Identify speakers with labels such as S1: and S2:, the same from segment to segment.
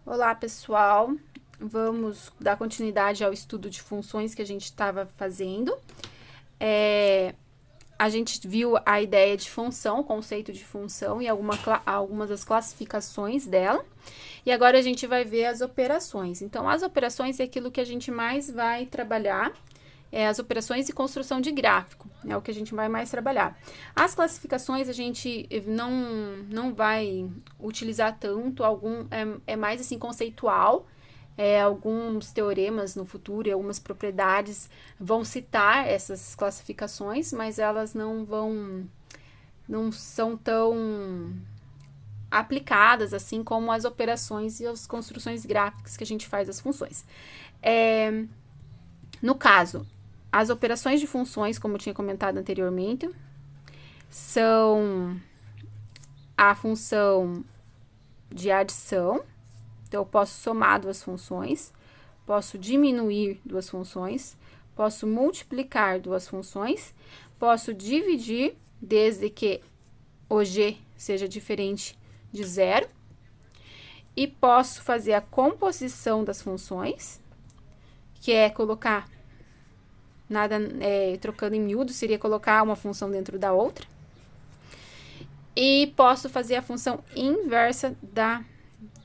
S1: Olá, pessoal. Vamos dar continuidade ao estudo de funções que a gente estava fazendo. A gente viu a ideia de função, o conceito de função e algumas das classificações dela. E agora a gente vai ver as operações. Então, as operações é aquilo que a gente mais vai trabalhar, as operações e construção de gráfico, é o que a gente vai mais trabalhar. As classificações a gente não vai utilizar tanto, é mais assim conceitual, alguns teoremas no futuro e algumas propriedades vão citar essas classificações, mas elas não são tão aplicadas assim como as operações e as construções gráficas que a gente faz das funções. No caso, as operações de funções, como eu tinha comentado anteriormente, são a função de adição. Então, eu posso somar duas funções, posso diminuir duas funções, posso multiplicar duas funções, posso dividir, desde que o g seja diferente de zero, e posso fazer a composição das funções, que é colocar trocando em miúdo, seria colocar uma função dentro da outra. E posso fazer a função inversa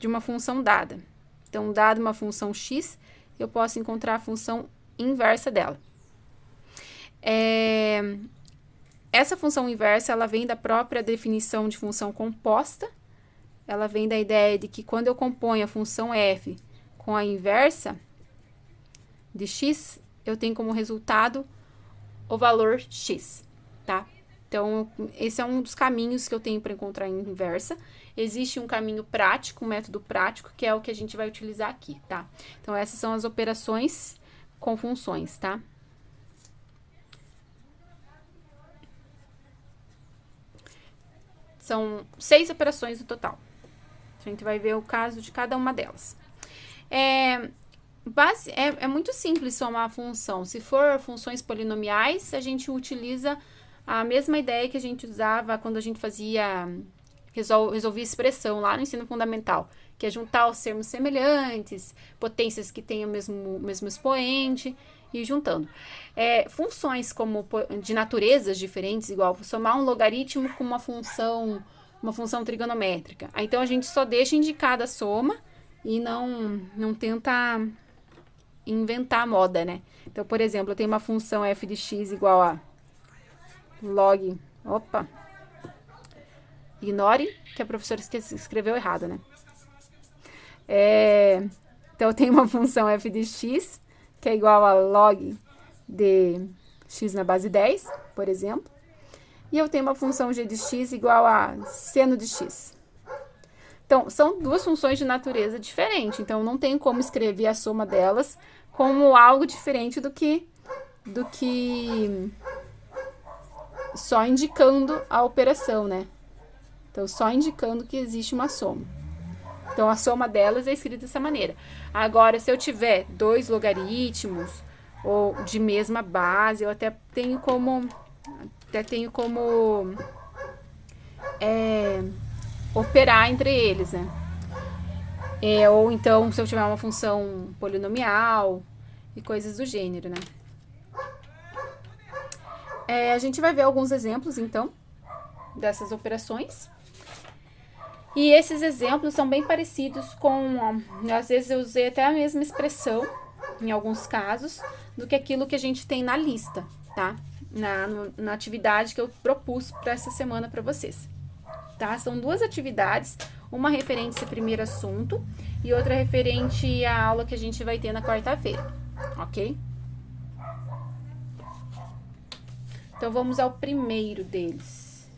S1: de uma função dada. Então, dada uma função x, eu posso encontrar a função inversa dela. Essa função inversa, ela vem da própria definição de função composta. Ela vem da ideia de que quando eu componho a função f com a inversa de x, eu tenho como resultado o valor x, tá? Então, esse é um dos caminhos que eu tenho para encontrar a inversa. Existe um caminho prático, um método prático, que é o que a gente vai utilizar aqui, tá? Então, essas são as operações com funções, tá? São 6 operações no total. A gente vai ver o caso de cada uma delas. É muito simples somar a função. Se for funções polinomiais, a gente utiliza a mesma ideia que a gente usava quando a gente resolvia expressão lá no ensino fundamental, que é juntar os termos semelhantes, potências que têm o mesmo expoente, e ir juntando. Funções de naturezas diferentes, igual somar um logaritmo com uma função trigonométrica. Então, a gente só deixa indicada a soma e não tenta inventar a moda, né? Então, por exemplo, eu tenho uma função f de x igual a log... Opa! Ignore que a professora escreveu errado, né? Então, eu tenho uma função f de x, que é igual a log de x na base 10, por exemplo. E eu tenho uma função g de x igual a seno de x. Então, são duas funções de natureza diferente. Então, não tem como escrever a soma delas como algo diferente do que só indicando a operação, né? Então, só indicando que existe uma soma. Então, a soma delas é escrita dessa maneira. Agora, se eu tiver dois logaritmos ou de mesma base, eu até tenho como operar entre eles, né? Ou então, se eu tiver uma função polinomial e coisas do gênero, né? A gente vai ver alguns exemplos, então, dessas operações. E esses exemplos são bem parecidos às vezes eu usei até a mesma expressão, em alguns casos, do que aquilo que a gente tem na lista, tá? Na atividade que eu propus para essa semana para vocês. Tá? São duas atividades, uma referente a esse primeiro assunto e outra referente à aula que a gente vai ter na quarta-feira, ok? Então, vamos ao primeiro deles.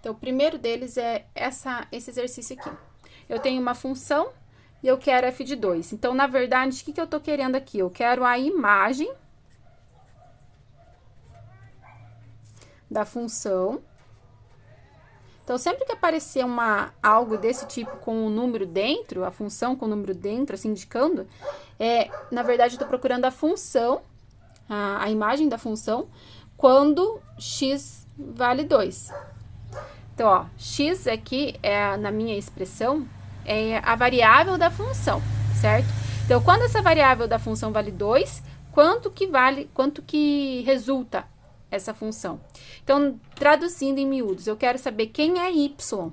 S1: Então, o primeiro deles é esse exercício aqui. Eu tenho uma função e eu quero f de 2. Então, na verdade, o que eu estou querendo aqui? Eu quero a imagem da função. Então, sempre que aparecer algo desse tipo com o número dentro, a função com o número dentro, assim, indicando, na verdade, eu estou procurando a função a imagem da função quando x vale 2. Então, ó, x aqui, na minha expressão, é a variável da função, certo? Então, quando essa variável da função vale 2, quanto que resulta essa função? Então, traduzindo em miúdos, eu quero saber quem é y.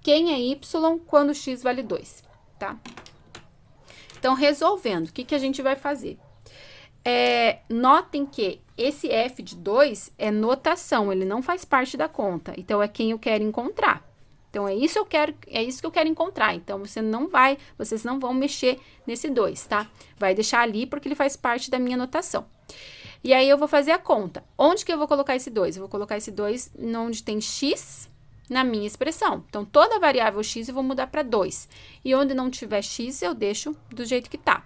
S1: Quem é y quando x vale 2, tá? Então, resolvendo, o que a gente vai fazer? Notem que esse f de 2 é notação, ele não faz parte da conta. Então, é quem eu quero encontrar. Então, é isso que eu quero encontrar. Então, vocês não vão mexer nesse 2, tá? Vai deixar ali porque ele faz parte da minha notação. E aí, eu vou fazer a conta. Onde que eu vou colocar esse 2? Eu vou colocar esse 2 onde tem x na minha expressão. Então, toda variável x eu vou mudar para 2. E onde não tiver x, eu deixo do jeito que tá.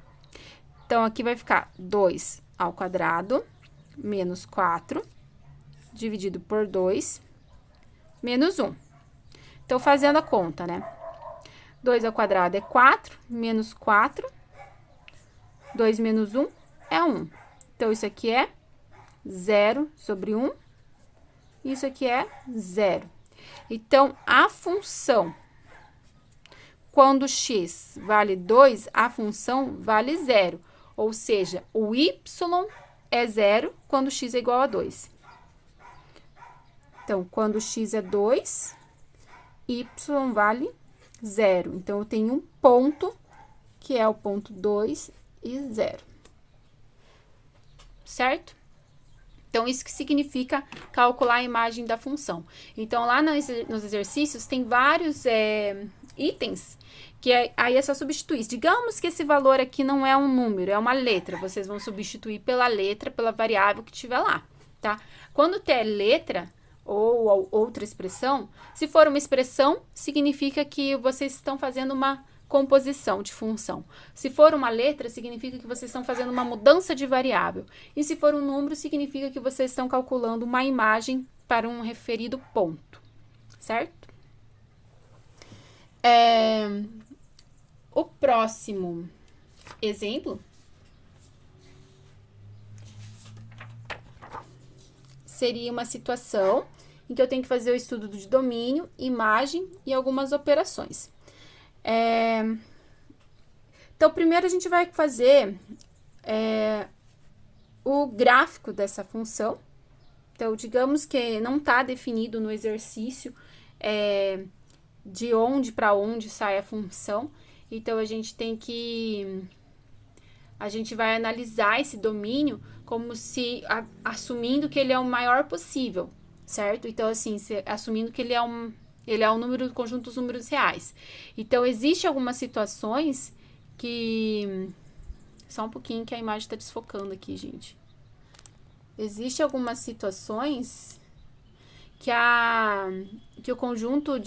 S1: Então, aqui vai ficar 2 ao quadrado, menos 4, dividido por 2, menos 1. Então, fazendo a conta, né? 2 ao quadrado é 4, menos 4, 2 menos 1 é 1. Então, isso aqui é 0 sobre 1, isso aqui é 0. Então, a função, quando x vale 2, a função vale 0. Ou seja, o y é 0 quando x é igual a 2. Então, quando x é 2, y vale 0. Então, eu tenho um ponto, que é o ponto 2 e 0. Certo? Então, isso que significa calcular a imagem da função. Então, lá nos exercícios, tem vários itens que aí é só substituir. Digamos que esse valor aqui não é um número, é uma letra. Vocês vão substituir pela letra, pela variável que tiver lá, tá? Quando tem letra ou outra expressão, se for uma expressão, significa que vocês estão fazendo uma composição de função. Se for uma letra, significa que vocês estão fazendo uma mudança de variável. E se for um número, significa que vocês estão calculando uma imagem para um referido ponto, certo? O próximo exemplo seria uma situação em que eu tenho que fazer o estudo de domínio, imagem e algumas operações. Então, primeiro a gente vai fazer o gráfico dessa função. Então, digamos que não está definido no exercício de onde para onde sai a função. Então, a gente vai analisar esse domínio como se, assumindo que ele é o maior possível, certo? Então, assim, assumindo que ele é um número, conjunto dos números reais. Então, existe algumas situações que... Só um pouquinho que a imagem está desfocando aqui, gente. Existe algumas situações que o conjunto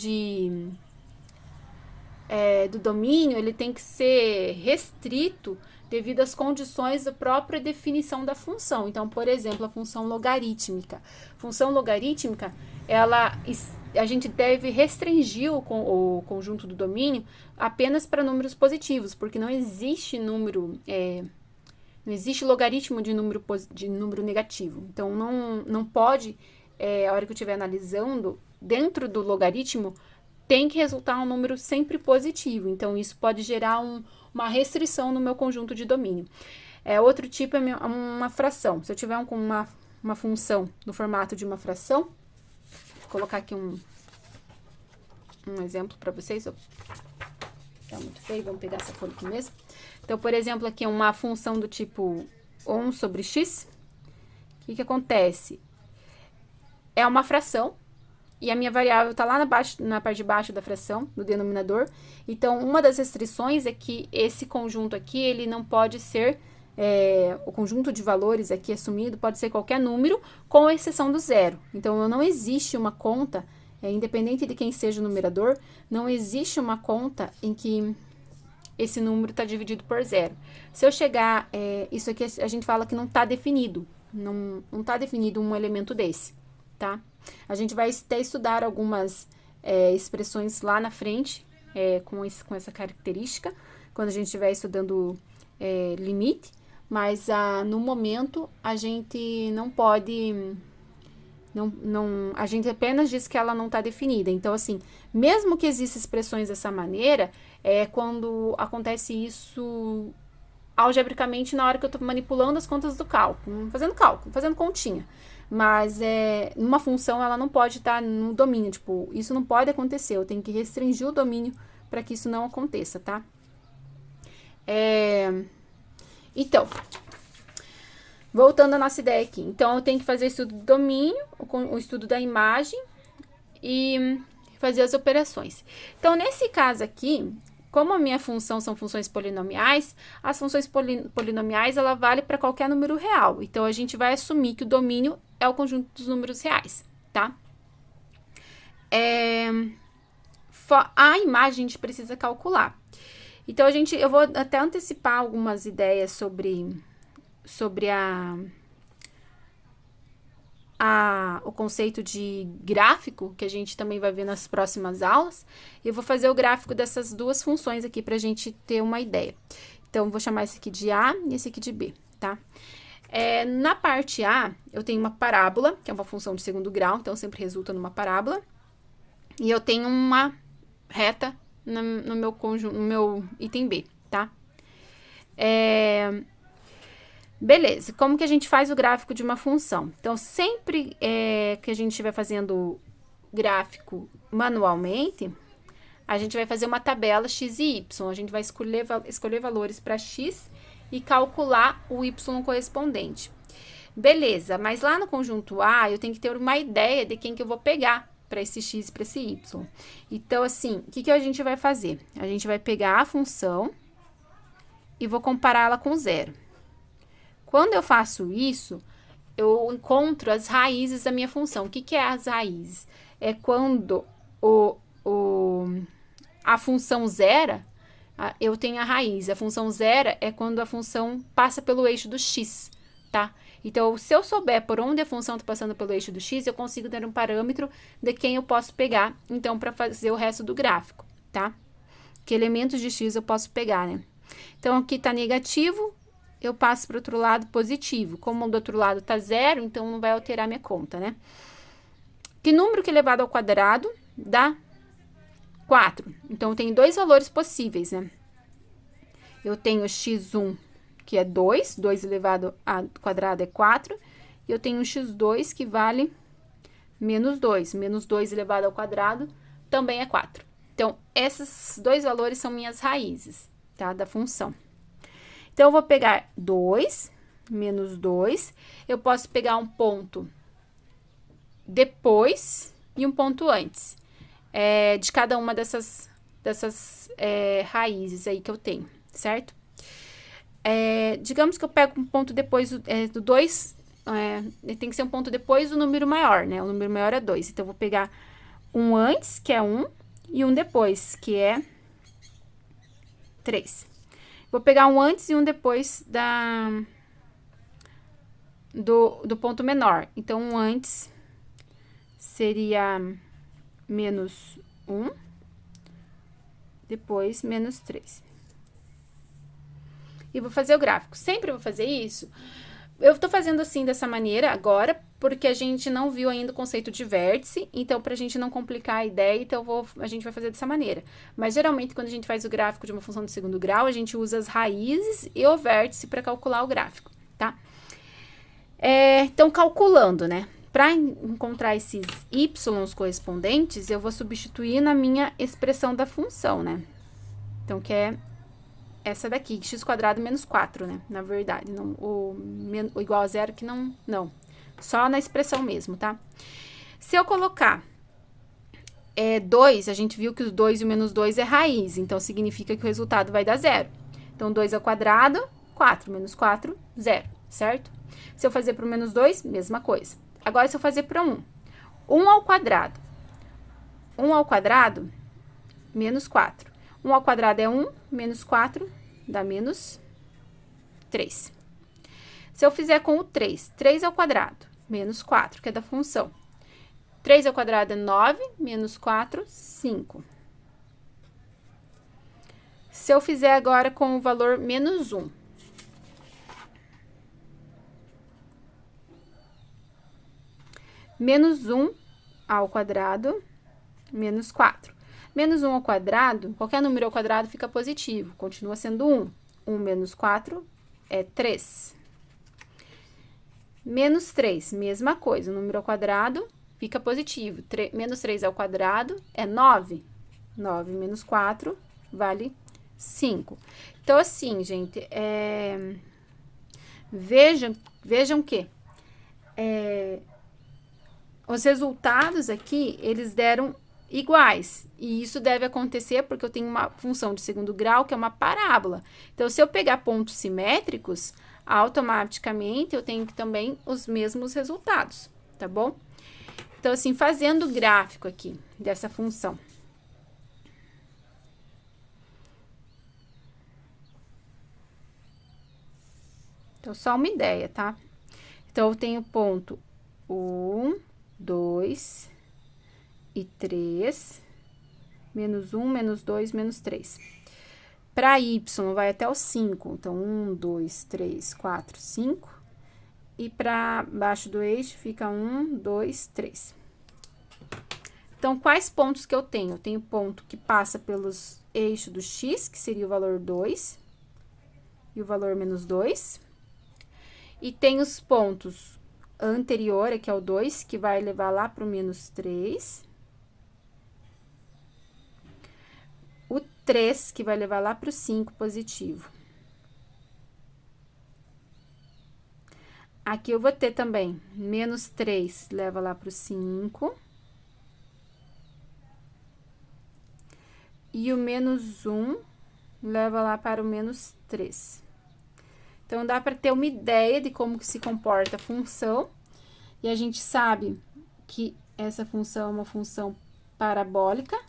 S1: do domínio, ele tem que ser restrito devido às condições da própria definição da função. Então, por exemplo, a função logarítmica. Função logarítmica, a gente deve restringir o conjunto do domínio apenas para números positivos, porque não existe número, não existe logaritmo de número negativo. Então, não pode, a hora que eu estiver analisando, dentro do logaritmo, tem que resultar um número sempre positivo. Então, isso pode gerar uma restrição no meu conjunto de domínio. Outro tipo é uma fração. Se eu tiver uma função no formato de uma fração, vou colocar aqui um exemplo para vocês. Tá muito feio, vamos pegar essa folha aqui mesmo. Então, por exemplo, aqui uma função do tipo 1 sobre x. O que acontece? É uma fração. E a minha variável está lá na parte de baixo da fração, no denominador. Então, uma das restrições é que esse conjunto aqui, ele não pode ser... o conjunto de valores aqui assumido pode ser qualquer número, com exceção do zero. Então, não existe uma conta, independente de quem seja o numerador, não existe uma conta em que esse número está dividido por zero. Se eu chegar... isso aqui a gente fala que não está definido. Não está definido um elemento desse, tá? A gente vai até estudar algumas expressões lá na frente com essa característica, quando a gente estiver estudando limite, mas no momento a gente não pode... a gente apenas diz que ela não está definida. Então, assim, mesmo que existam expressões dessa maneira, quando acontece isso algebricamente na hora que eu estou manipulando as contas do cálculo, fazendo continha. Mas numa função ela não pode estar no domínio, tipo, isso não pode acontecer, eu tenho que restringir o domínio para que isso não aconteça, tá? Então, voltando à nossa ideia aqui. Então, eu tenho que fazer o estudo do domínio, o estudo da imagem e fazer as operações. Então, nesse caso aqui, como a minha função são funções polinomiais, as funções polinomiais, ela vale para qualquer número real. Então, a gente vai assumir que o domínio é o conjunto dos números reais, tá? A imagem a gente precisa calcular. Então, eu vou até antecipar algumas ideias sobre o conceito de gráfico, que a gente também vai ver nas próximas aulas. Eu vou fazer o gráfico dessas duas funções aqui para a gente ter uma ideia. Então, vou chamar esse aqui de A e esse aqui de B, tá? Na parte A, eu tenho uma parábola, que é uma função de segundo grau, então sempre resulta numa parábola. E eu tenho uma reta no meu item B, tá? Beleza, como que a gente faz o gráfico de uma função? Então, sempre que a gente estiver fazendo gráfico manualmente, a gente vai fazer uma tabela x e y. A gente vai escolher valores para x e calcular o y correspondente. Beleza, mas lá no conjunto A, eu tenho que ter uma ideia de quem que eu vou pegar para esse x e para esse y. Então, assim, o que a gente vai fazer? A gente vai pegar a função e vou compará-la com zero. Quando eu faço isso, eu encontro as raízes da minha função. O que é as raízes? É quando a função zera, eu tenho a raiz. A função zera é quando a função passa pelo eixo do x, tá? Então, se eu souber por onde a função está passando pelo eixo do x, eu consigo ter um parâmetro de quem eu posso pegar, então, para fazer o resto do gráfico, tá? Que elementos de x eu posso pegar, né? Então, aqui está negativo, eu passo para o outro lado positivo. Como do outro lado está zero, então não vai alterar minha conta, né? Que número que elevado ao quadrado dá 4? Então, eu tenho dois valores possíveis, né? Eu tenho x1, que é 2, 2 elevado ao quadrado é 4, e eu tenho um x2, que vale menos 2. Menos 2 elevado ao quadrado também é 4. Então, esses dois valores são minhas raízes, tá? Da função. Então, eu vou pegar 2, menos 2. Eu posso pegar um ponto depois e um ponto antes de cada uma dessas raízes aí que eu tenho, certo? Digamos que eu pego um ponto depois do 2, tem que ser um ponto depois do número maior, né? O número maior é 2. Então, eu vou pegar um antes, que é 1, e um depois, que é 3. Vou pegar um antes e um depois do ponto menor. Então, um antes seria menos 1, depois menos 3. E vou fazer o gráfico. Sempre vou fazer isso. Eu tô fazendo assim, dessa maneira, agora, porque a gente não viu ainda o conceito de vértice, então, pra gente não complicar a ideia, então, a gente vai fazer dessa maneira. Mas, geralmente, quando a gente faz o gráfico de uma função de segundo grau, a gente usa as raízes e o vértice para calcular o gráfico, tá? Então, calculando, né? Para encontrar esses y correspondentes, eu vou substituir na minha expressão da função, né? Então, que é essa daqui, x² menos 4, né? Na verdade, não, o igual a zero que não. Só na expressão mesmo, tá? Se eu colocar 2, a gente viu que o 2 e o menos 2 é raiz, então significa que o resultado vai dar zero. Então, 2 ao quadrado, 4, menos 4, 0, certo? Se eu fazer para o menos 2, mesma coisa. Agora, se eu fazer para 1, 1 ao quadrado. 1 ao quadrado, menos 4. 1 ao quadrado é 1, menos 4 dá menos 3. Se eu fizer com o 3, 3 ao quadrado, menos 4, que é da função. 3 ao quadrado é 9, menos 4, 5. Se eu fizer agora com o valor menos 1, Menos 1 ao quadrado, menos 4. Menos 1 ao quadrado, qualquer número ao quadrado fica positivo, continua sendo 1. 1 menos 4 é 3. Menos 3, mesma coisa, o número ao quadrado fica positivo. Menos 3 ao quadrado é 9. 9 menos 4 vale 5. Então, assim, gente, vejam que os resultados aqui, eles deram iguais. E isso deve acontecer porque eu tenho uma função de segundo grau, que é uma parábola. Então, se eu pegar pontos simétricos, automaticamente eu tenho também os mesmos resultados, tá bom? Então, assim, fazendo o gráfico aqui dessa função. Então, só uma ideia, tá? Então, eu tenho ponto 1, 2 e 3, menos 1, menos 2, menos 3. Para y, vai até o 5. Então, 1, 2, 3, 4, 5. E para baixo do eixo fica 1, 2, 3. Então, quais pontos que eu tenho? Eu tenho ponto que passa pelos eixos do x, que seria o valor 2, e o valor menos 2. E tem os pontos anterior, que é o 2, que vai levar lá para o menos 3. O 3, que vai levar lá para o 5 positivo. Aqui eu vou ter também menos 3, leva lá para o 5. E o menos 1 leva lá para o menos 3. Então, dá para ter uma ideia de como que se comporta a função. E a gente sabe que essa função é uma função parabólica.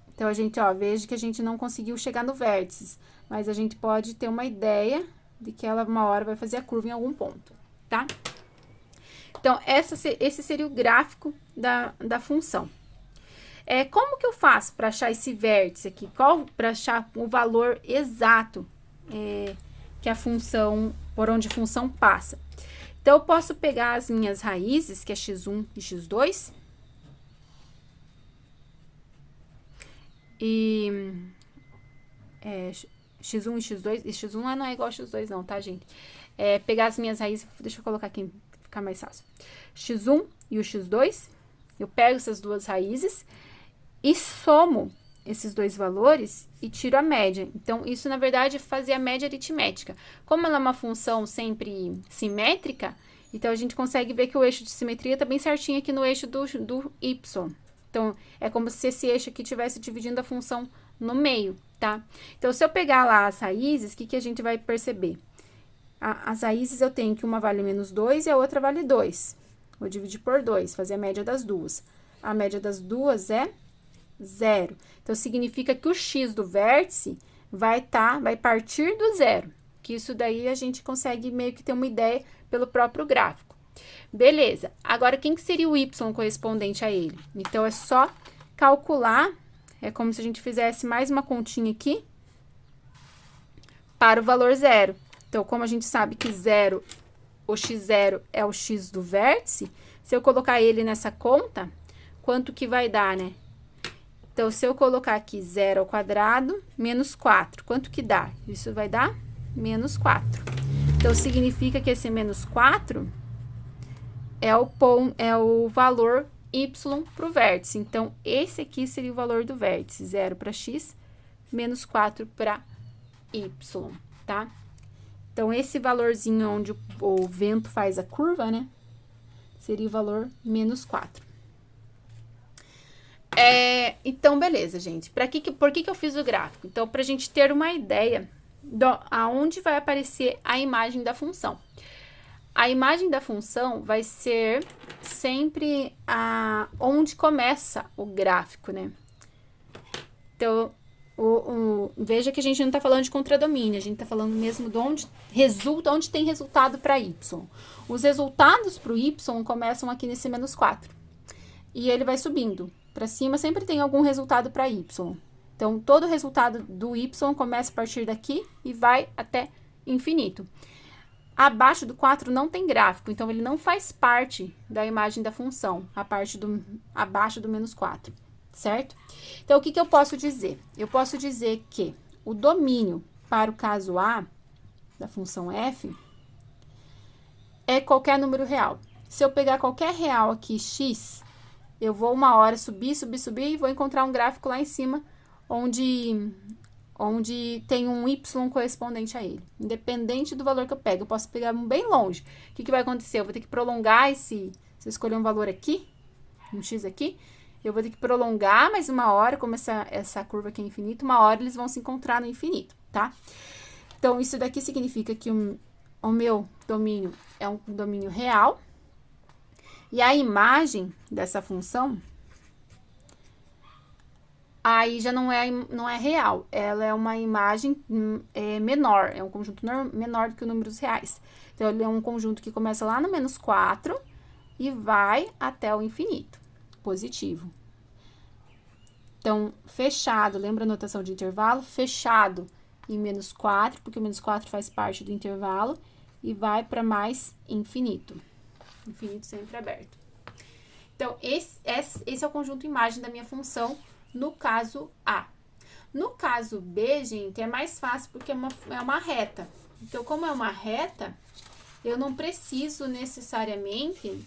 S1: Então, a gente, veja que a gente não conseguiu chegar no vértice, mas a gente pode ter uma ideia de que ela uma hora vai fazer a curva em algum ponto, tá? Então, esse seria o gráfico da função. Como que eu faço para achar esse vértice aqui? Para achar o valor exato que a função, por onde a função passa? Então, eu posso pegar as minhas raízes, que é x1 e x2, e x1 e x2, e x1 não é igual a x2 não, tá, gente? Pegar as minhas raízes, deixa eu colocar aqui, ficar mais fácil. x1 e o x2, eu pego essas duas raízes e somo esses dois valores e tiro a média. Então, isso, na verdade, é fazer a média aritmética. Como ela é uma função sempre simétrica, então, a gente consegue ver que o eixo de simetria tá bem certinho aqui no eixo do y. Então, é como se esse eixo aqui estivesse dividindo a função no meio, tá? Então, se eu pegar lá as raízes, o que a gente vai perceber? As raízes eu tenho que uma vale menos 2 e a outra vale 2. Vou dividir por 2, fazer a média das duas. A média das duas é 0. Então, significa que o x do vértice vai partir do 0. Que isso daí a gente consegue meio que ter uma ideia pelo próprio gráfico. Beleza. Agora, quem que seria o y correspondente a ele? Então, é só calcular, é como se a gente fizesse mais uma continha aqui para o valor 0. Então, como a gente sabe que 0, o x0 é o x do vértice, se eu colocar ele nessa conta, quanto que vai dar, né? Então, se eu colocar aqui 0 ao quadrado, menos 4, quanto que dá? Isso vai dar menos 4. Então, significa que esse menos 4 é o valor y para o vértice. Então, esse aqui seria o valor do vértice, 0 para x, menos 4 para y, tá? Então, esse valorzinho onde o vento faz a curva, né? Seria o valor menos 4. Então, beleza, gente. Por que eu fiz o gráfico? Então, para a gente ter uma ideia aonde vai aparecer a imagem da função. A imagem da função vai ser sempre onde começa o gráfico, né? Então, veja que a gente não está falando de contradomínio, a gente está falando mesmo de onde tem resultado para y. Os resultados para o y começam aqui nesse menos 4. E ele vai subindo. Para cima sempre tem algum resultado para y. Então, todo resultado do y começa a partir daqui e vai até infinito. Abaixo do 4 não tem gráfico, então ele não faz parte da imagem da função, a parte abaixo do menos 4, certo? Então, o que eu posso dizer? Eu posso dizer que o domínio para o caso A, da função f, é qualquer número real. Se eu pegar qualquer real aqui, x, eu vou uma hora subir e vou encontrar um gráfico lá em cima, onde tem um y correspondente a ele. Independente do valor que eu pego, eu posso pegar bem longe. O que vai acontecer? Eu vou ter que prolongar se eu escolher um valor aqui, um x aqui, eu vou ter que prolongar mais uma hora, como essa curva aqui é infinita, uma hora eles vão se encontrar no infinito, tá? Então, isso daqui significa que o meu domínio é um domínio real, e a imagem dessa função, aí já não é real, ela é uma imagem menor, é um conjunto menor do que os números reais. Então, ele é um conjunto que começa lá no menos 4 e vai até o infinito, positivo. Então, fechado, lembra a notação de intervalo? Fechado em menos 4, porque o menos 4 faz parte do intervalo, e vai para mais infinito. Infinito sempre aberto. Então, esse é o conjunto imagem da minha função no caso A. No caso B, gente, é mais fácil porque é uma reta. Então, como é uma reta, eu não preciso necessariamente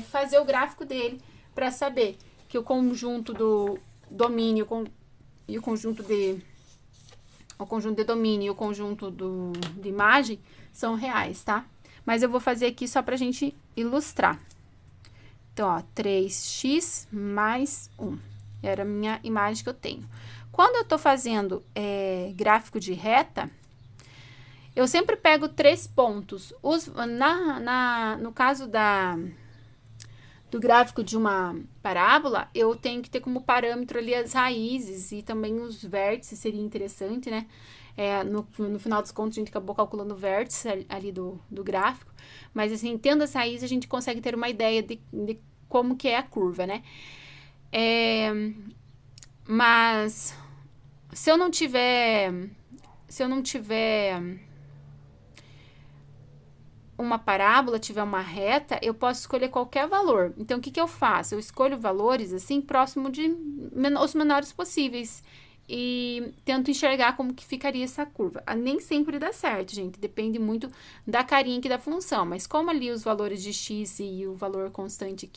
S1: fazer o gráfico dele para saber que o conjunto do domínio e o conjunto de domínio e o conjunto de imagem são reais, tá? Mas eu vou fazer aqui só pra gente ilustrar. Então, ó, 3x mais 1. Era a minha imagem que eu tenho. Quando eu tô fazendo gráfico de reta, eu sempre pego 3 pontos. No caso do gráfico de uma parábola, eu tenho que ter como parâmetro ali as raízes e também os vértices, seria interessante, né? No final dos contos, a gente acabou calculando o vértice ali do gráfico, mas assim, tendo as raízes, a gente consegue ter uma ideia de como que é a curva, né? Mas se eu não tiver uma parábola, tiver uma reta, eu posso escolher qualquer valor. Então, o que eu faço? Eu escolho valores, assim, próximo de os menores possíveis e tento enxergar como que ficaria essa curva. Nem sempre dá certo, gente, depende muito da carinha aqui da função, mas como ali os valores de x e o valor constante,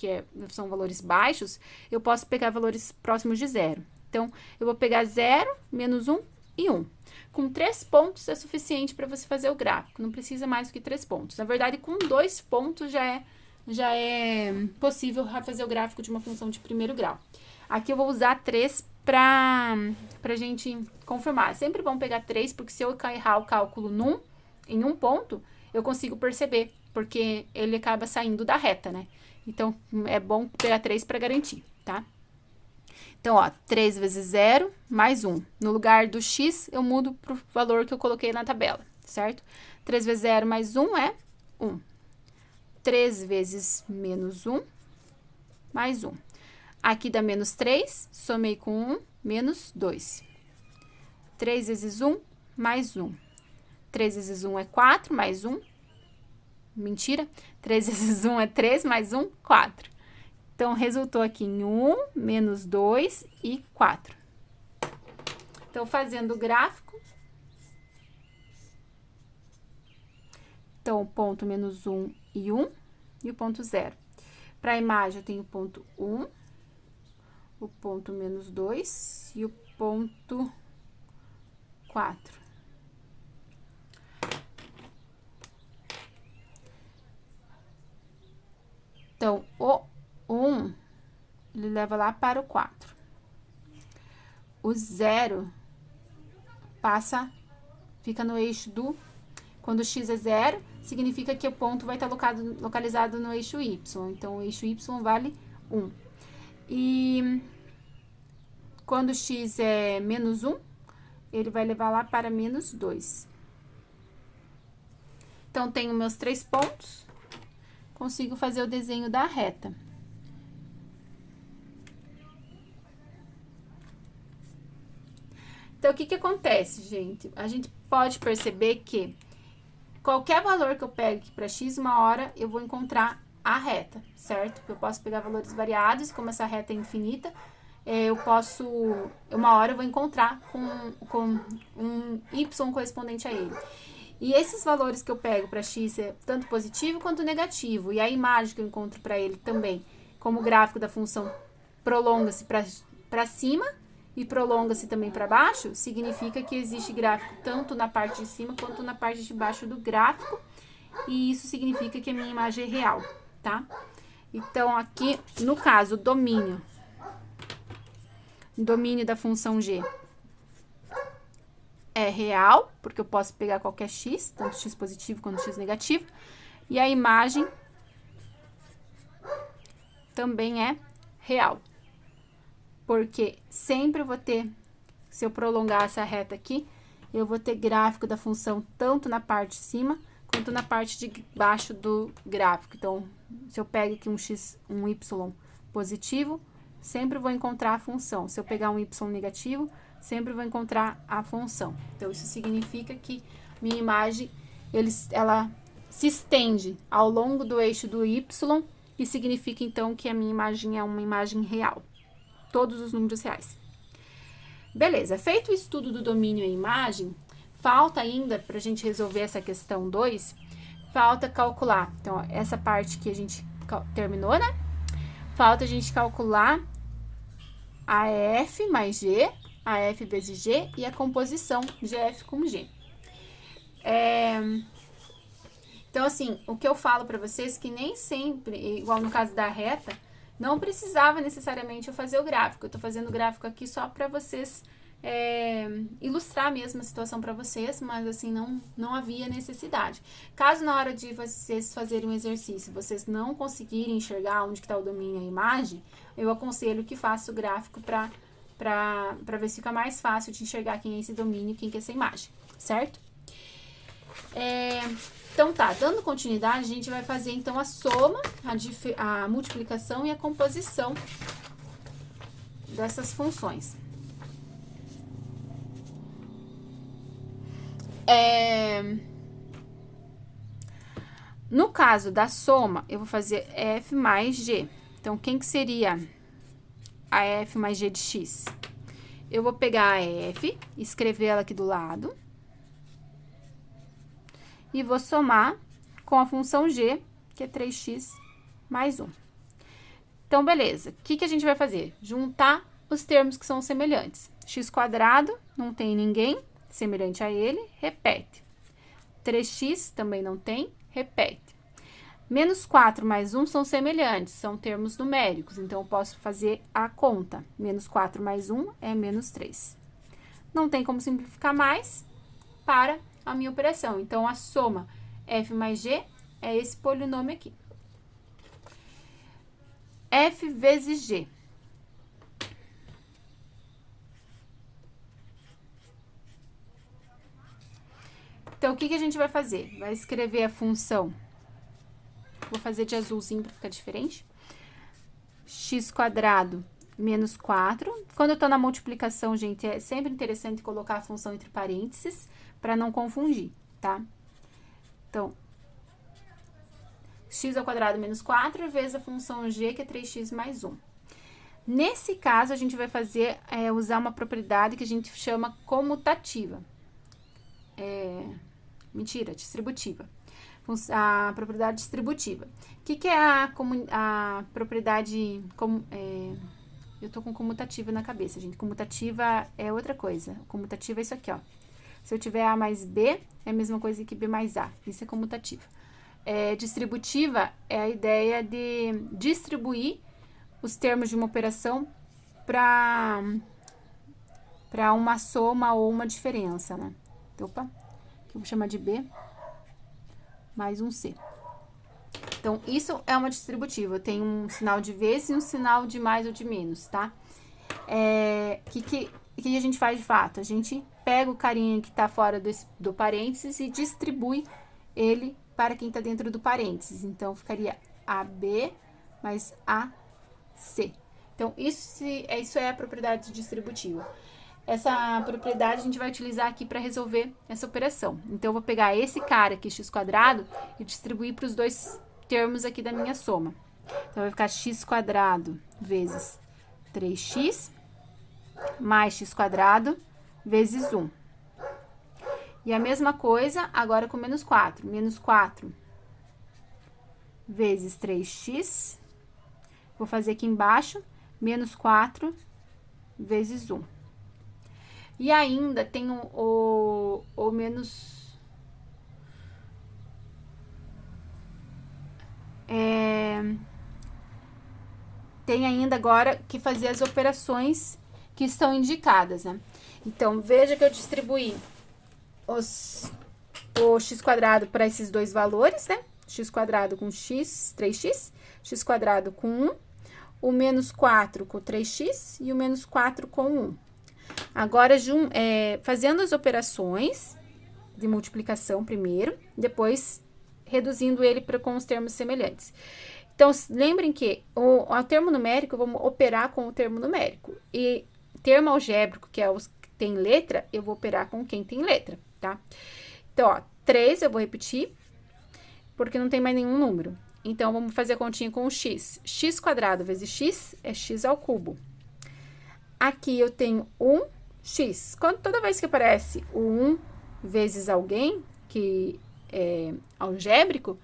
S1: são valores baixos, eu posso pegar valores próximos de zero. Então, eu vou pegar 0, menos 1 e 1. Com 3 pontos é suficiente para você fazer o gráfico, não precisa mais do que 3 pontos. Na verdade, com 2 pontos já é possível fazer o gráfico de uma função de primeiro grau. Aqui eu vou usar 3 para a gente confirmar. É sempre bom pegar 3, porque se eu errar o cálculo em um ponto, eu consigo perceber, porque ele acaba saindo da reta, né? Então, é bom pegar 3 para garantir, tá? Então, ó, 3 vezes 0 mais 1. No lugar do x, eu mudo para o valor que eu coloquei na tabela, certo? 3 vezes 0 mais 1 é 1. 3 vezes menos 1 mais 1. Aqui dá menos 3, somei com 1, menos 2. 3 vezes 1 mais 1. 3 vezes 1 é 4, mais 1. Mentira. 3 vezes 1 é 3, mais 1, 4. Então, resultou aqui em 1, menos 2 e 4. Então, fazendo o gráfico. Então, o ponto menos 1 e 1 e o ponto 0. Para a imagem, eu tenho o ponto 1, o ponto menos 2 e o ponto 4. Então, o 1, ele leva lá para o 4. O 0 fica no eixo quando o x é 0, significa que o ponto vai estar localizado no eixo y. Então, o eixo y vale 1. E quando o x é menos 1, ele vai levar lá para menos 2. Então, tenho meus 3 pontos. Consigo fazer o desenho da reta. Então, o que acontece, gente? A gente pode perceber que qualquer valor que eu pegue aqui para x, uma hora eu vou encontrar a reta, certo? Eu posso pegar valores variados, como essa reta é infinita, uma hora eu vou encontrar com um y correspondente a ele. E esses valores que eu pego para x é tanto positivo quanto negativo. E a imagem que eu encontro para ele também, como o gráfico da função prolonga-se para cima e prolonga-se também para baixo, significa que existe gráfico tanto na parte de cima quanto na parte de baixo do gráfico. E isso significa que a minha imagem é real, tá? Então, aqui, no caso, o domínio da função g é real, porque eu posso pegar qualquer x, tanto x positivo quanto x negativo, e a imagem também é real, porque sempre eu vou ter, se eu prolongar essa reta aqui, eu vou ter gráfico da função tanto na parte de cima quanto na parte de baixo do gráfico. Então, se eu pego aqui um y positivo, sempre vou encontrar a função. Se eu pegar um y negativo, sempre vou encontrar a função. Então, isso significa que minha imagem, ela se estende ao longo do eixo do y, e significa, então, que a minha imagem é uma imagem real. Todos os números reais. Beleza, feito o estudo do domínio em imagem, falta ainda, para a gente resolver essa questão 2, falta calcular. Então, ó, essa parte que a gente terminou, né? Falta a gente calcular a F mais G, a F vezes G e a composição GF com G. Então, assim, o que eu falo para vocês é que nem sempre, igual no caso da reta, não precisava necessariamente eu fazer o gráfico. Eu tô fazendo o gráfico aqui só para vocês ilustrar mesmo a situação para vocês, mas assim, não havia necessidade. Caso na hora de vocês fazerem um exercício, vocês não conseguirem enxergar onde que tá o domínio e a imagem, eu aconselho que faça o gráfico para ver se fica mais fácil de enxergar quem é esse domínio e quem que é essa imagem, certo? Então tá, dando continuidade, a gente vai fazer então a soma, a multiplicação e a composição dessas funções. No caso da soma, eu vou fazer f mais g. Então, quem que seria a f mais g de x? Eu vou pegar a f, escrever ela aqui do lado, e vou somar com a função g, que é 3x mais 1. Então, beleza. O que a gente vai fazer? Juntar os termos que são semelhantes. X quadrado, não tem ninguém semelhante a ele, repete. 3x também não tem, repete. Menos 4 mais 1 são semelhantes, são termos numéricos, então eu posso fazer a conta. Menos 4 mais 1 é menos 3. Não tem como simplificar mais para a minha operação. Então, a soma f mais g é esse polinômio aqui. F vezes g. Então, o que a gente vai fazer? Vai escrever a função. Vou fazer de azulzinho para ficar diferente. X quadrado menos 4. Quando eu tô na multiplicação, gente, é sempre interessante colocar a função entre parênteses para não confundir, tá? Então, x ao quadrado menos 4 vezes a função g, que é 3x mais 1. Nesse caso, a gente vai fazer, usar uma propriedade que a gente chama comutativa. Distributiva. A propriedade distributiva. O que é a propriedade... eu tô com comutativa na cabeça, gente. Comutativa é outra coisa. Comutativa é isso aqui, ó. Se eu tiver A mais B, é a mesma coisa que B mais A. Isso é comutativa. Distributiva é a ideia de distribuir os termos de uma operação para uma soma ou uma diferença, né? Opa, que eu vou chamar de B mais um C. Então, isso é uma distributiva. Eu tenho um sinal de vezes e um sinal de mais ou de menos, tá? Que a gente faz de fato? A gente pega o carinha que está fora do parênteses e distribui ele para quem está dentro do parênteses. Então, ficaria AB mais AC. Então, isso é a propriedade distributiva. essa propriedade a gente vai utilizar aqui para resolver essa operação. Então, eu vou pegar esse cara aqui, x² e distribuir para os dois termos aqui da minha soma. Então, vai ficar x² vezes 3x mais x² vezes 1. E a mesma coisa agora com menos 4. Menos 4 vezes 3x. Vou fazer aqui embaixo, menos 4 vezes 1. E ainda tem o menos... Tem ainda agora que fazer as operações que estão indicadas, né? Então, veja que eu distribuí o x² para esses dois valores, né? x² com x, 3x, x² com 1, o menos 4 com 3x e o menos 4 com 1. Agora, fazendo as operações de multiplicação primeiro, depois reduzindo ele com os termos semelhantes. Então, lembrem que o termo numérico, vamos operar com o termo numérico. E termo algébrico, que é os que tem letra, eu vou operar com quem tem letra, tá? Então, ó, 3 eu vou repetir, porque não tem mais nenhum número. Então, vamos fazer a continha com o x. x² vezes x é x ao cubo. Aqui eu tenho 1x. Toda vez que aparece o 1 vezes alguém, que é algébrico,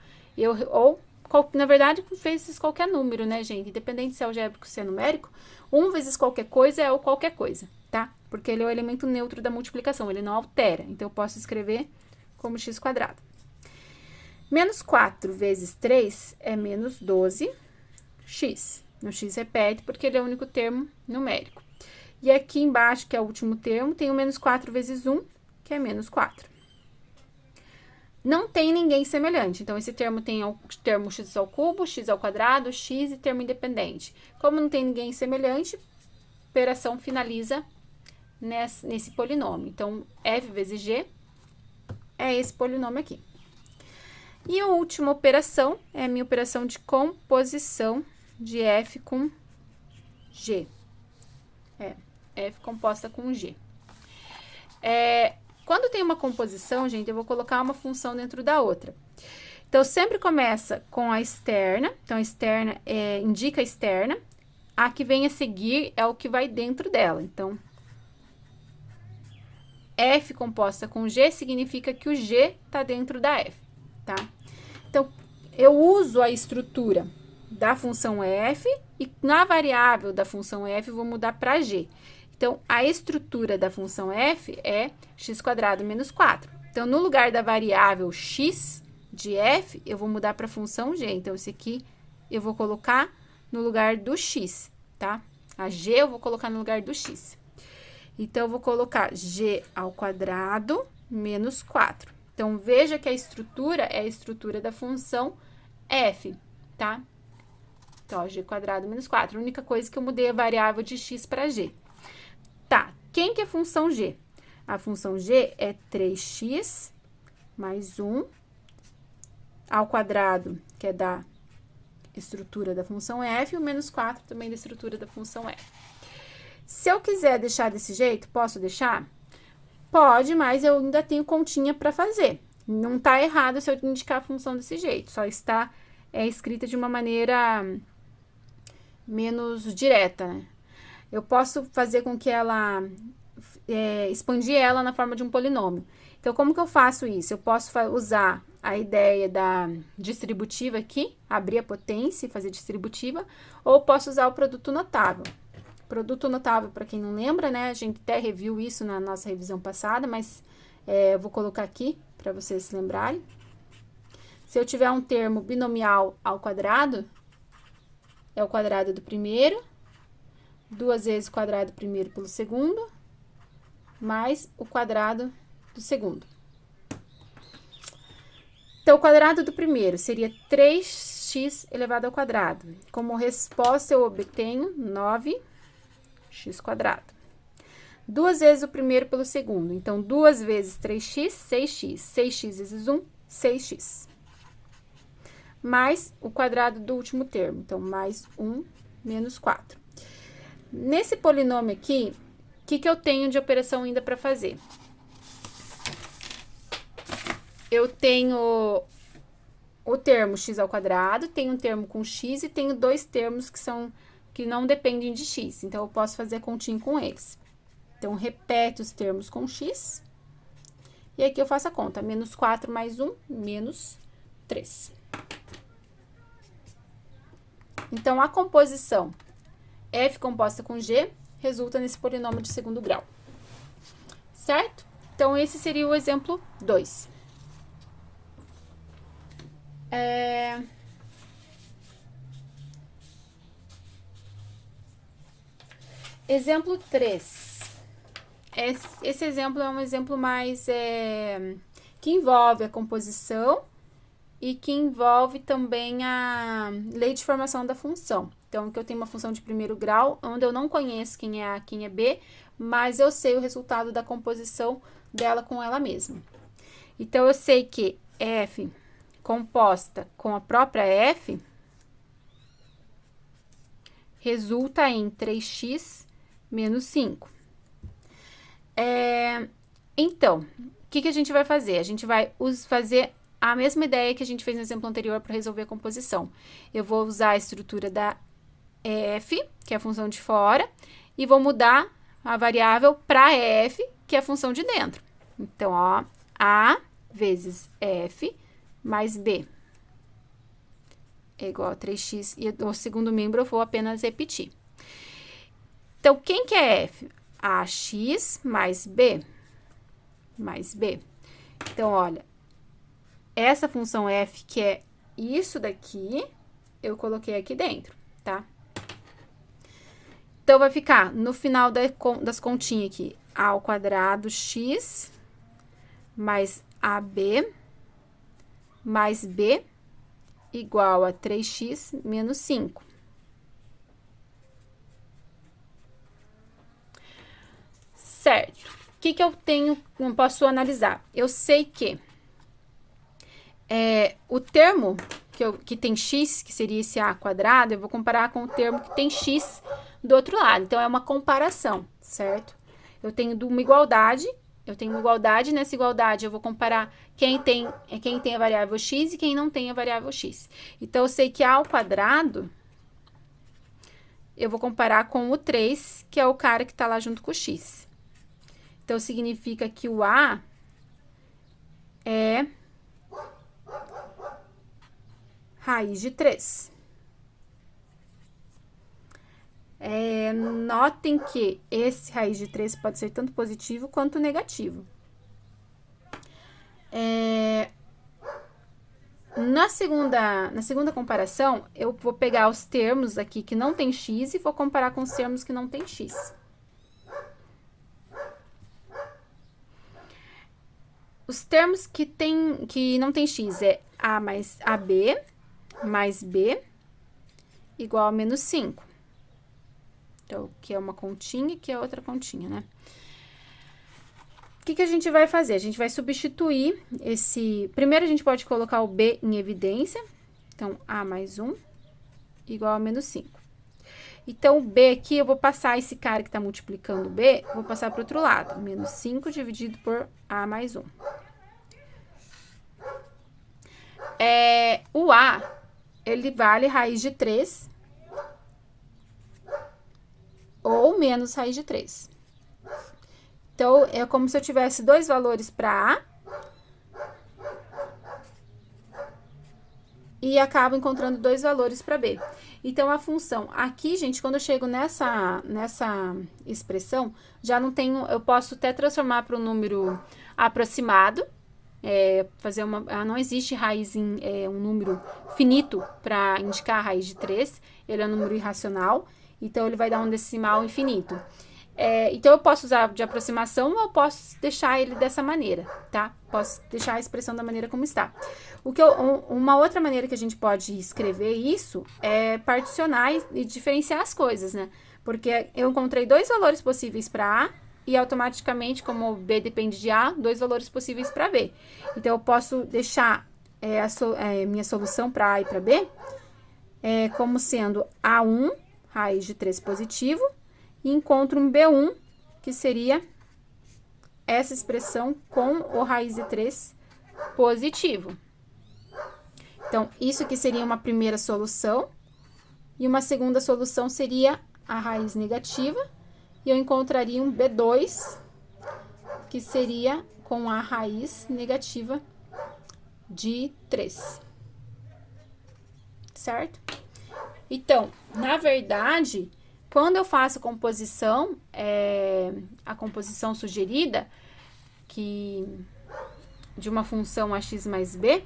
S1: na verdade, vezes qualquer número, né, gente? Independente se é algébrico ou se é numérico, 1 vezes qualquer coisa é o qualquer coisa, tá? Porque ele é o elemento neutro da multiplicação, ele não altera. Então, eu posso escrever como x². Menos 4 vezes 3 é menos 12x. O x repete porque ele é o único termo numérico. E aqui embaixo, que é o último termo, tem o menos 4 vezes 1, que é menos 4. Não tem ninguém semelhante. Então, esse termo tem o termo x ao cubo, x ao quadrado, x e termo independente. Como não tem ninguém semelhante, a operação finaliza nesse polinômio. Então, f vezes g é esse polinômio aqui. E a última operação é a minha operação de composição de f com g. F composta com g. Quando tem uma composição, gente, eu vou colocar uma função dentro da outra. Então, sempre começa com a externa. Então, a externa indica a externa. A que vem a seguir é o que vai dentro dela. Então, f composta com g significa que o g está dentro da f, tá? Então, eu uso a estrutura da função f e na variável da função f eu vou mudar para g. Então, a estrutura da função f é x² menos 4. Então, no lugar da variável x de f, eu vou mudar para a função g. Então, esse aqui eu vou colocar no lugar do x, tá? A g eu vou colocar no lugar do x. Então, eu vou colocar g ao quadrado menos 4. Então, veja que a estrutura é a estrutura da função f, tá? Então, ó, g² menos 4. A única coisa que eu mudei é a variável de x para g. Tá, quem que é a função g? A função g é 3x mais 1 ao quadrado, que é da estrutura da função f, e o menos 4 também da estrutura da função f. Se eu quiser deixar desse jeito, posso deixar? Pode, mas eu ainda tenho continha para fazer. Não tá errado se eu indicar a função desse jeito, só está escrita de uma maneira menos direta, né? Eu posso fazer com que ela, expandir ela na forma de um polinômio. Então, como que eu faço isso? Eu posso usar a ideia da distributiva aqui, abrir a potência e fazer distributiva, ou posso usar o produto notável. Produto notável, para quem não lembra, né? A gente até reviu isso na nossa revisão passada, mas eu vou colocar aqui para vocês se lembrarem. Se eu tiver um termo binomial ao quadrado, é o quadrado do primeiro, 2 vezes o quadrado do primeiro pelo segundo, mais o quadrado do segundo. Então, o quadrado do primeiro seria 3x elevado ao quadrado. Como resposta, eu obtenho 9x². 2 vezes o primeiro pelo segundo. Então, 2 vezes 3x, 6x. 6x vezes 1, 6x. Mais o quadrado do último termo. Então, mais 1 menos 4. Nesse polinômio aqui, que eu tenho de operação ainda para fazer? Eu tenho o termo x ao quadrado, tenho um termo com x e tenho dois termos que não dependem de x. Então, eu posso fazer a continha com eles. Então, repete os termos com x. E aqui eu faço a conta. Menos 4 mais 1, menos 3. Então, a composição f composta com g resulta nesse polinômio de segundo grau. Certo? Então, esse seria o exemplo 2. Exemplo 3. Esse exemplo é um exemplo mais que envolve a composição e que envolve também a lei de formação da função. Então, que eu tenho uma função de primeiro grau, onde eu não conheço quem é A, quem é B, mas eu sei o resultado da composição dela com ela mesma. Então, eu sei que f composta com a própria f resulta em 3x menos 5. Então, o que a gente vai fazer? A gente vai fazer a mesma ideia que a gente fez no exemplo anterior para resolver a composição. Eu vou usar a estrutura da f, que é a função de fora, e vou mudar a variável para f, que é a função de dentro. Então, ó, a vezes f mais b é igual a 3x, e o segundo membro eu vou apenas repetir. Então, quem que é f? Ax mais b. Então, olha, essa função f, que é isso daqui, eu coloquei aqui dentro, tá? Então, vai ficar, no final das continhas aqui, a ao quadrado x mais ab mais b igual a 3x menos 5. Certo. O que eu posso analisar? Eu sei que o termo que tem x, que seria esse a quadrado, eu vou comparar com o termo que tem x do outro lado. Então, é uma comparação, certo? Eu tenho uma igualdade, nessa igualdade eu vou comparar quem tem a variável x e quem não tem a variável x. Então, eu sei que a ao quadrado, eu vou comparar com o 3, que é o cara que está lá junto com o x. Então, significa que o a é raiz de 3. Notem que esse raiz de 3 pode ser tanto positivo quanto negativo. Na segunda comparação, eu vou pegar os termos aqui que não tem x e vou comparar com os termos que não tem x. Os termos que não tem x é a mais ab mais b igual a menos 5. Então, que é uma continha e que é outra continha, né? O que a gente vai fazer? A gente vai substituir esse... Primeiro, a gente pode colocar o b em evidência. Então, a mais 1 igual a menos 5. Então, o b aqui, eu vou passar esse cara que está multiplicando b, vou passar para o outro lado. Menos 5 dividido por a mais 1. O a, ele vale raiz de 3 ou menos raiz de 3. Então, é como se eu tivesse dois valores para a e acabo encontrando dois valores para b. Então, a função aqui, gente, quando eu chego nessa expressão, já não tenho, eu posso até transformar para um número aproximado, não existe raiz em um número finito para indicar a raiz de 3, ele é um número irracional, então ele vai dar um decimal infinito. Então, eu posso usar de aproximação ou eu posso deixar ele dessa maneira, tá? Posso deixar a expressão da maneira como está. Uma outra maneira que a gente pode escrever isso é particionar e diferenciar as coisas, né? Porque eu encontrei dois valores possíveis para A e automaticamente, como B depende de A, dois valores possíveis para B. Então, eu posso deixar minha solução para A e para B como sendo A1, raiz de 3 positivo, e encontro um B1, que seria essa expressão com o raiz de 3 positivo. Então, isso aqui seria uma primeira solução. E uma segunda solução seria a raiz negativa. E eu encontraria um B2, que seria com a raiz negativa de 3. Certo? Então, na verdade, quando eu faço composição, a composição sugerida, de uma função ax mais b,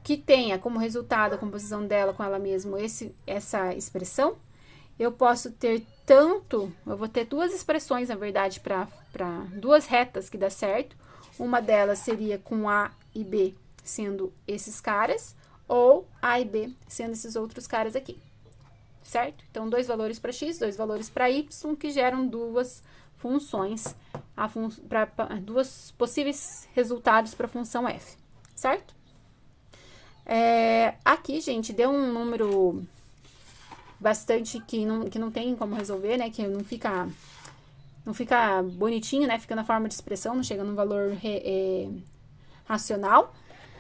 S1: que tenha como resultado a composição dela com ela mesma essa expressão, eu posso ter eu vou ter duas expressões, na verdade, para duas retas que dá certo. Uma delas seria com A e B sendo esses caras, ou A e B sendo esses outros caras aqui, certo? Então, 2 valores para x, 2 valores para y, que geram duas funções, duas possíveis resultados para a função f, certo? Aqui, gente, deu um número bastante que não tem como resolver, né? Que não fica bonitinho, né? Fica na forma de expressão, não chega num valor racional,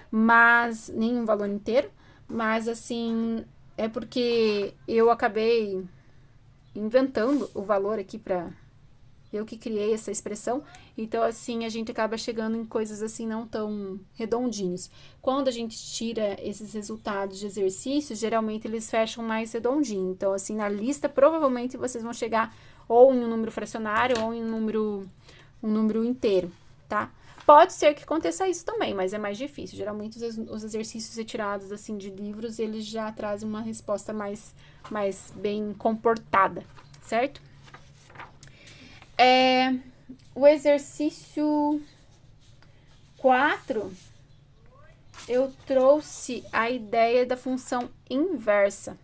S1: mas nem um valor inteiro. Mas, assim, é porque eu acabei inventando o valor aqui eu que criei essa expressão. Então, assim, a gente acaba chegando em coisas assim não tão redondinhos. Quando a gente tira esses resultados de exercícios, geralmente eles fecham mais redondinho. Então, assim, na lista, provavelmente vocês vão chegar ou em um número fracionário ou em um número inteiro, tá? Pode ser que aconteça isso também, mas é mais difícil. Geralmente, os exercícios retirados, assim, de livros, eles já trazem uma resposta mais bem comportada, certo? O exercício 4, eu trouxe a ideia da função inversa.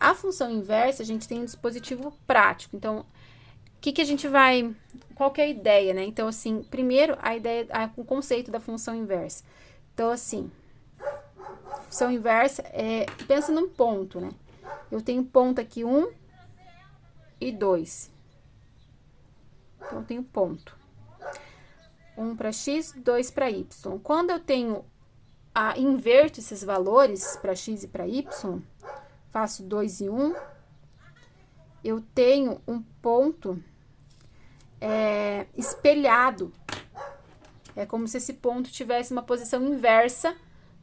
S1: A função inversa, a gente tem um dispositivo prático. Então, que a gente vai... Qual que é a ideia, né? Então, assim, primeiro, o conceito da função inversa. Então, assim, função inversa pensa num ponto, né? Eu tenho ponto aqui 1 e 2. Então, eu tenho ponto. 1 para x, 2 para y. Quando eu inverto esses valores para x e para y, faço 2 e 1, eu tenho um ponto espelhado. É como se esse ponto tivesse uma posição inversa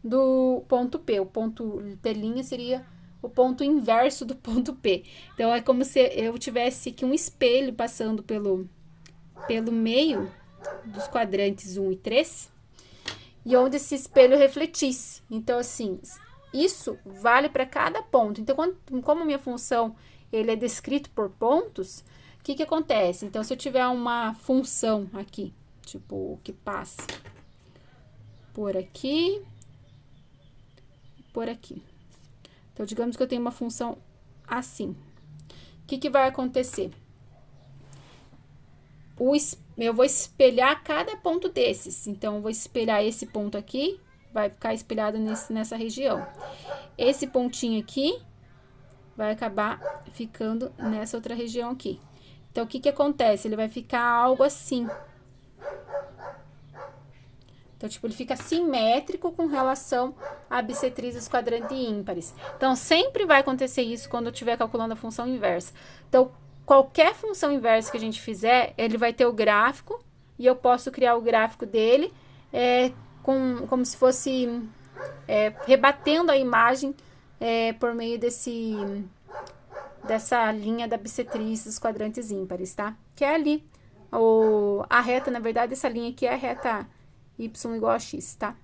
S1: do ponto P. O ponto P' seria o ponto inverso do ponto P. Então, é como se eu tivesse aqui um espelho passando pelo meio dos quadrantes 1 e 3, e onde esse espelho refletisse. Então, assim, isso vale para cada ponto. Então, como minha função ele é descrito por pontos, o que acontece? Então, se eu tiver uma função aqui, tipo, que passa por aqui, por aqui. Então, digamos que eu tenho uma função assim. O que vai acontecer? Eu vou espelhar cada ponto desses. Então, eu vou espelhar esse ponto aqui, vai ficar espelhado nessa região. Esse pontinho aqui vai acabar ficando nessa outra região aqui. Então, o que acontece? Ele vai ficar algo assim. Então, tipo, ele fica simétrico com relação à bissetriz dos quadrantes ímpares. Então, sempre vai acontecer isso quando eu estiver calculando a função inversa. Então, qualquer função inversa que a gente fizer, ele vai ter o gráfico, e eu posso criar o gráfico dele como se fosse rebatendo a imagem por meio dessa linha da bissetriz dos quadrantes ímpares, tá? Que é ali. A reta, na verdade, essa linha aqui é a reta y igual a x, tá?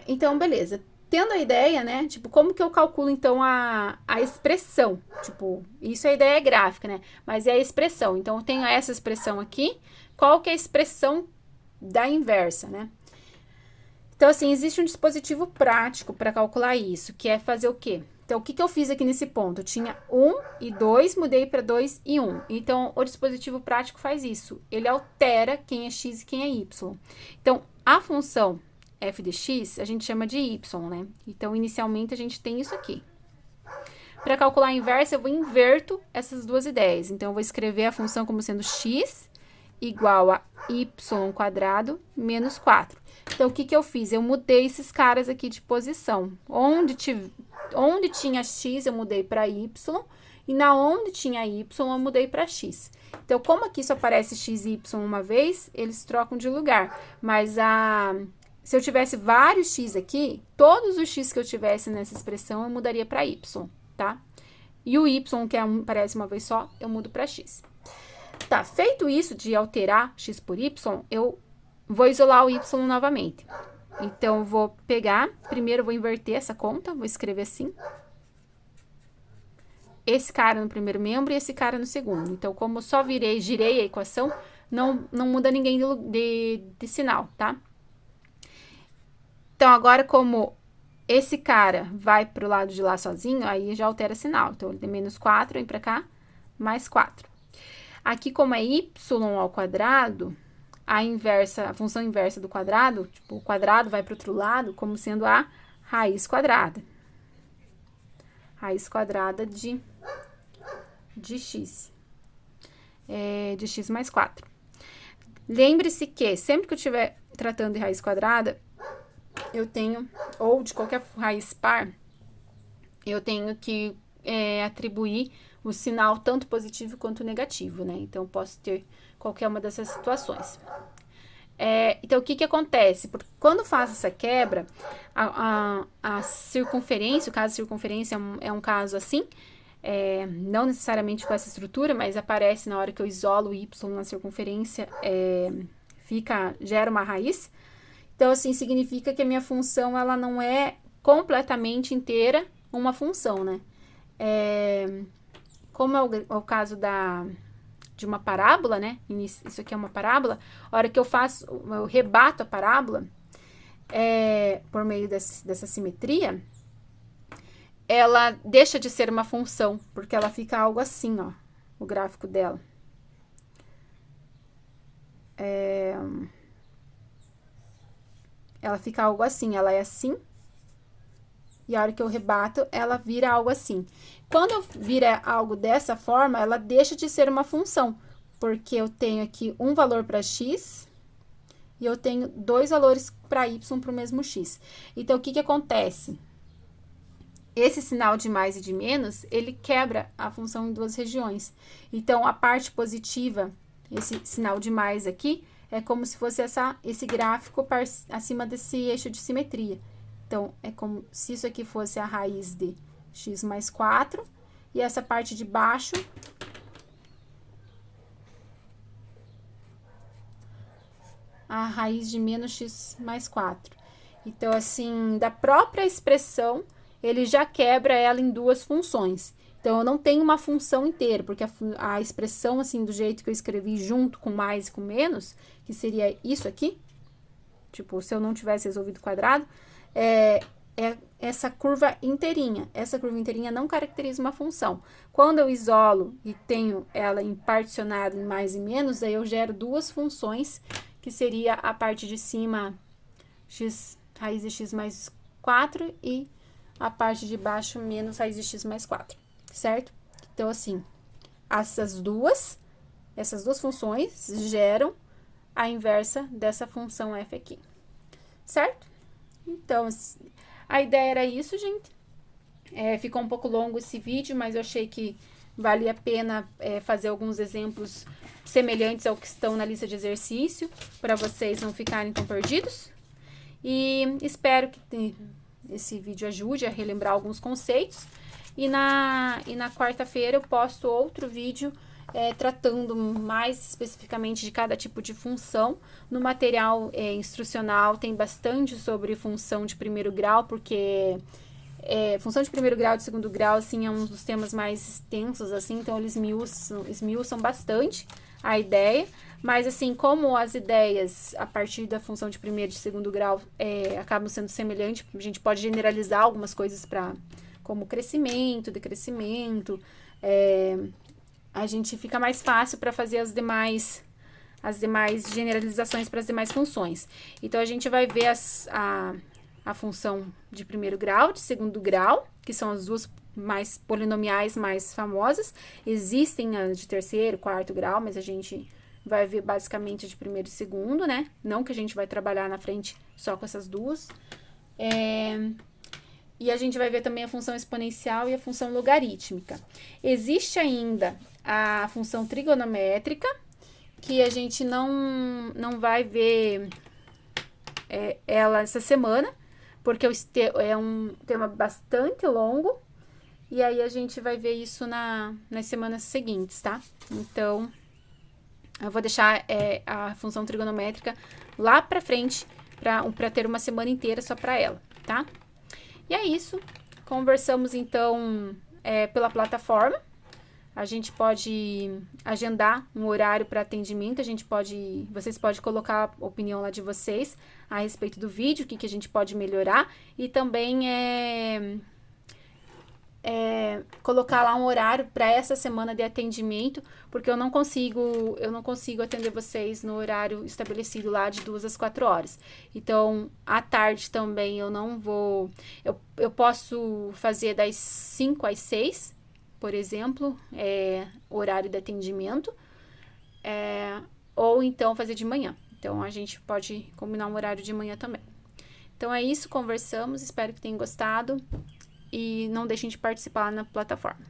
S1: Então, beleza. Tendo a ideia, né? Tipo, como que eu calculo, então, a expressão? Tipo, isso é a ideia gráfica, né? Mas é a expressão. Então, eu tenho essa expressão aqui. Qual que é a expressão da inversa, né? Então, assim, existe um dispositivo prático para calcular isso, que é fazer o quê? Então, o que eu fiz aqui nesse ponto? Eu tinha 1 e 2, mudei para 2 e 1. Então, o dispositivo prático faz isso. Ele altera quem é x e quem é y. Então, a função f de x, a gente chama de y, né? Então, inicialmente, a gente tem isso aqui. Para calcular a inversa, eu inverto essas duas ideias. Então, eu vou escrever a função como sendo x igual a y² menos 4. Então, o que eu fiz? Eu mudei esses caras aqui de posição. Onde tinha x, eu mudei para y. E na onde tinha y, eu mudei para x. Então, como aqui só aparece x e y uma vez, eles trocam de lugar. Mas se eu tivesse vários x aqui, todos os x que eu tivesse nessa expressão, eu mudaria para y, tá? E o y, que aparece uma vez só, eu mudo para x. Tá, feito isso de alterar x por y, eu vou isolar o y novamente. Então, eu vou pegar, primeiro eu vou inverter essa conta, vou escrever assim. Esse cara no primeiro membro e esse cara no segundo. Então, como eu só girei a equação, não muda ninguém de sinal, tá? Então, agora, como esse cara vai pro lado de lá sozinho, aí já altera sinal. Então, ele tem menos 4, vem pra cá, mais 4. Aqui, como é y ao quadrado, a função inversa do quadrado, tipo, o quadrado vai pro outro lado, como sendo a raiz quadrada. Raiz quadrada de x. De x mais 4. Lembre-se que, sempre que eu estiver tratando de raiz quadrada, eu tenho, ou de qualquer raiz par, eu tenho que atribuir o sinal tanto positivo quanto negativo, né? Então, eu posso ter qualquer uma dessas situações. Então, o que acontece? Porque quando faço essa quebra, a circunferência, o caso de circunferência é um caso assim, não necessariamente com essa estrutura, mas aparece na hora que eu isolo o y na circunferência, gera uma raiz. Então, assim, significa que a minha função, ela não é completamente inteira uma função, né? Como é o caso de uma parábola, né? Isso aqui é uma parábola. A hora que eu rebato a parábola, por meio dessa simetria, ela deixa de ser uma função, porque ela fica algo assim, ó, o gráfico dela. Ela fica algo assim, ela é assim, e a hora que eu rebato, ela vira algo assim. Quando vira algo dessa forma, ela deixa de ser uma função, porque eu tenho aqui um valor para x e eu tenho dois valores para y para o mesmo x. Então, o que acontece? Esse sinal de mais e de menos, ele quebra a função em duas regiões. Então, a parte positiva, esse sinal de mais aqui, é como se fosse esse gráfico acima desse eixo de simetria. Então, é como se isso aqui fosse a raiz de x mais 4, e essa parte de baixo a raiz de menos x mais 4. Então, assim, da própria expressão, ele já quebra ela em duas funções. Então, eu não tenho uma função inteira, porque a expressão, assim, do jeito que eu escrevi junto com mais e com menos, que seria isso aqui, tipo, se eu não tivesse resolvido o quadrado, é essa curva inteirinha. Essa curva inteirinha não caracteriza uma função. Quando eu isolo e tenho ela particionada em mais e menos, aí eu gero duas funções, que seria a parte de cima, raiz de x mais 4, e a parte de baixo, menos raiz de x mais 4, certo? Então, assim, essas duas funções geram a inversa dessa função f aqui, certo? Então, a ideia era isso, gente. Ficou um pouco longo esse vídeo, mas eu achei que valia a pena fazer alguns exemplos semelhantes ao que estão na lista de exercício, para vocês não ficarem tão perdidos. E espero que esse vídeo ajude a relembrar alguns conceitos. E na quarta-feira eu posto outro vídeo tratando mais especificamente de cada tipo de função. No material instrucional tem bastante sobre função de primeiro grau, porque função de primeiro grau e de segundo grau, assim, é um dos temas mais extensos, assim, então eles esmiuçam bastante a ideia, mas, assim, como as ideias a partir da função de primeiro e de segundo grau acabam sendo semelhantes, a gente pode generalizar algumas coisas como crescimento, decrescimento, a gente fica mais fácil para fazer as demais generalizações para as demais funções. Então, a gente vai ver a função de primeiro grau, de segundo grau, que são as duas mais polinomiais mais famosas. Existem as de terceiro, quarto grau, mas a gente vai ver basicamente de primeiro e segundo, né? Não que a gente vai trabalhar na frente só com essas duas. E a gente vai ver também a função exponencial e a função logarítmica. Existe ainda a função trigonométrica, que a gente não vai ver ela essa semana, porque é um tema bastante longo, e aí a gente vai ver isso nas semanas seguintes, tá? Então, eu vou deixar a função trigonométrica lá pra frente, pra ter uma semana inteira só pra ela, tá? E é isso. Conversamos, então, pela plataforma. A gente pode agendar um horário para atendimento, vocês podem colocar a opinião lá de vocês a respeito do vídeo, o que a gente pode melhorar, e também colocar lá um horário para essa semana de atendimento, porque eu não consigo atender vocês no horário estabelecido lá de 2 às 4 horas. Então, à tarde também eu não vou, eu posso fazer das 5 às 6, por exemplo, horário de atendimento, ou então fazer de manhã. Então, a gente pode combinar um horário de manhã também. Então, é isso, conversamos, espero que tenham gostado e não deixem de participar na plataforma.